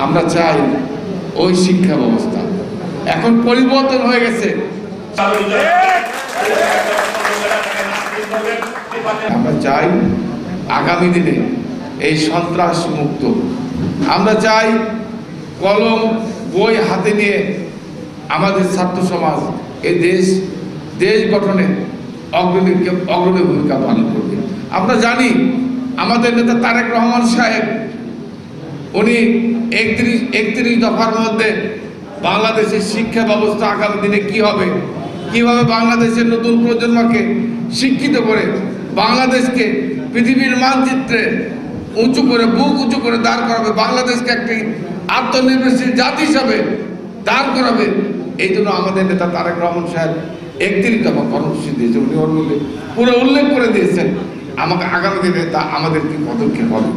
আমরা চাই ওই শিক্ষা ব্যবস্থা এখন পরিবর্তন হয়ে গেছে। আমরা চাই আগামী দিনে এই সন্ত্রাস মুক্ত। আমরা চাই কলম বই হাতে নিয়ে আমাদের ছাত্র সমাজ এই দেশ গঠনে অগ্রণী ভূমিকা পালন করবে। আমরা জানি আমাদের নেতা তারেক রহমান সাহেব উনি 31 দফার মধ্যে বাংলাদেশের শিক্ষা ব্যবস্থা আগামী দিনে কি হবে, কিভাবে বাংলাদেশের নতুন প্রজন্মকে শিক্ষিত করে বাংলাদেশকে পৃথিবীর মানচিত্রে উঁচু করে বুক উঁচু করে দাঁড় করাবে, বাংলাদেশকে একটি আত্মনির্ভরশীল জাতি হিসাবে দাঁড় করাবে। এই জন্য আমাদের নেতা তারেক রহমান সাহেব 31 দফা কর্মসূচি দিয়েছে। উনি ওর মধ্যে পুরো উল্লেখ করে দিয়েছেন আমাকে আগামী দিনে তা আমাদের কি পদক্ষেপ হবে।